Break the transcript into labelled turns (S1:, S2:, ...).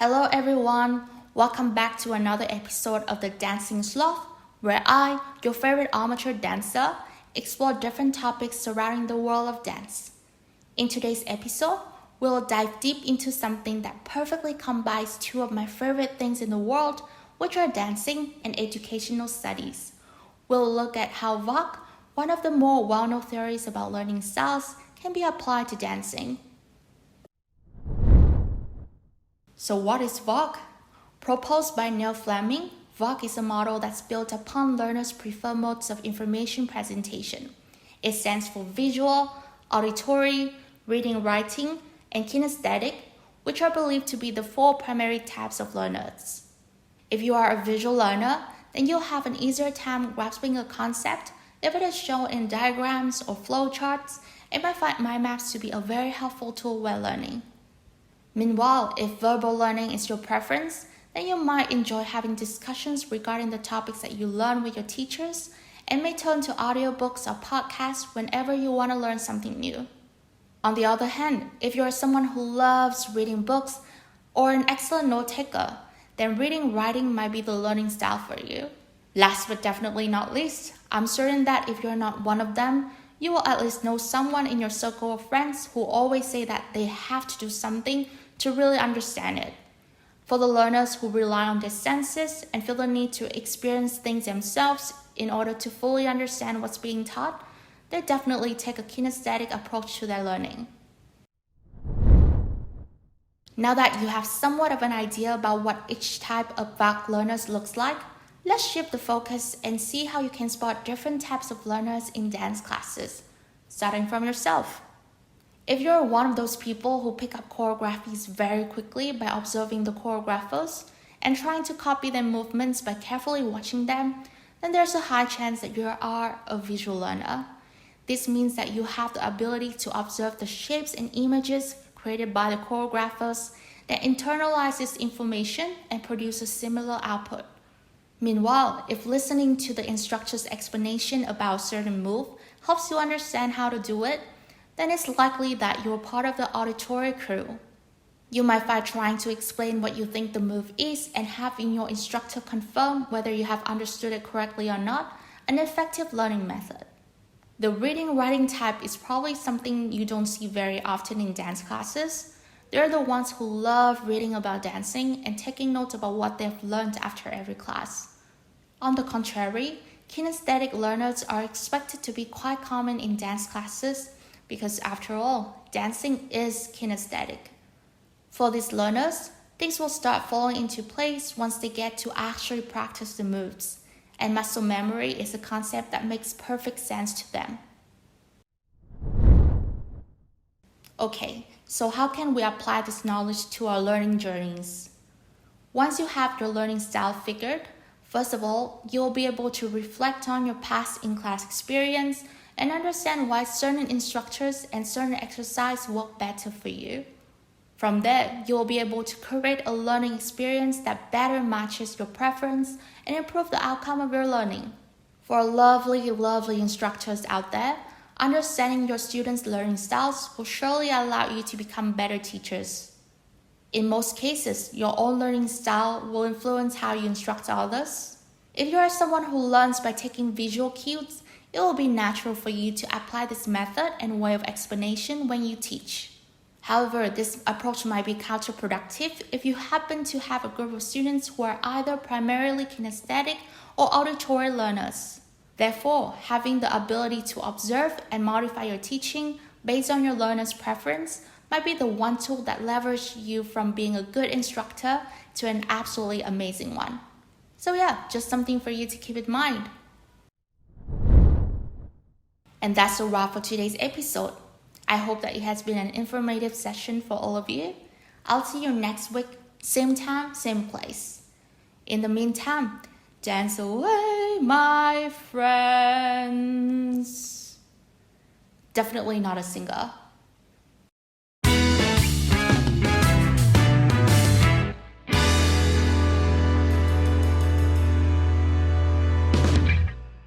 S1: Hello everyone, welcome back to another episode of the Dancing Sloth, where I, your favorite amateur dancer, explore different topics surrounding the world of dance. In today's episode, we'll dive deep into something that perfectly combines two of my favorite things in the world, which are dancing and educational studies. We'll look at how VARK, one of the more well-known theories about learning styles, can be applied to dancing. So what is VARK? Proposed by Neil Fleming, VARK is a model that's built upon learners' preferred modes of information presentation. It stands for visual, auditory, reading, writing, and kinesthetic, which are believed to be the four primary types of learners. If you are a visual learner, then you'll have an easier time grasping a concept if it is shown in diagrams or flowcharts, and might find mind maps to be a very helpful tool while learning. Meanwhile, if verbal learning is your preference, then you might enjoy having discussions regarding the topics that you learn with your teachers and may turn to audiobooks or podcasts whenever you want to learn something new. On the other hand, if you're someone who loves reading books or an excellent note taker, then reading writing might be the learning style for you. Last but definitely not least, I'm certain that if you're not one of them, you will at least know someone in your circle of friends who always say that they have to do something to really understand it. For the learners who rely on their senses and feel the need to experience things themselves in order to fully understand what's being taught, they definitely take a kinesthetic approach to their learning. Now that you have somewhat of an idea about what each type of VARK learners looks like, let's shift the focus and see how you can spot different types of learners in dance classes, starting from yourself. If you're one of those people who pick up choreographies very quickly by observing the choreographers and trying to copy their movements by carefully watching them, then there's a high chance that you are a visual learner. This means that you have the ability to observe the shapes and images created by the choreographers, that internalize this information and produce a similar output. Meanwhile, if listening to the instructor's explanation about a certain move helps you understand how to do it, then it's likely that you're part of the auditory crew. You might find trying to explain what you think the move is and having your instructor confirm whether you have understood it correctly or not an effective learning method. The reading-writing type is probably something you don't see very often in dance classes. They're the ones who love reading about dancing and taking notes about what they've learned after every class. On the contrary, kinesthetic learners are expected to be quite common in dance classes because after all, dancing is kinesthetic. For these learners, things will start falling into place once they get to actually practice the moves, and muscle memory is a concept that makes perfect sense to them. Okay, so how can we apply this knowledge to our learning journeys? Once you have your learning style figured, first of all, you'll be able to reflect on your past in-class experience and understand why certain instructors and certain exercises work better for you. From there, you'll be able to create a learning experience that better matches your preference and improve the outcome of your learning. For lovely instructors out there, understanding your students' learning styles will surely allow you to become better teachers. In most cases, your own learning style will influence how you instruct others. If you are someone who learns by taking visual cues, it will be natural for you to apply this method and way of explanation when you teach. However, this approach might be counterproductive if you happen to have a group of students who are either primarily kinesthetic or auditory learners. Therefore, having the ability to observe and modify your teaching based on your learner's preference might be the one tool that leverages you from being a good instructor to an absolutely amazing one. So yeah, just something for you to keep in mind. And that's a wrap for today's episode. I hope that it has been an informative session for all of you. I'll see you next week, same time, same place. In the meantime, dance away, my friends. Definitely not a singer.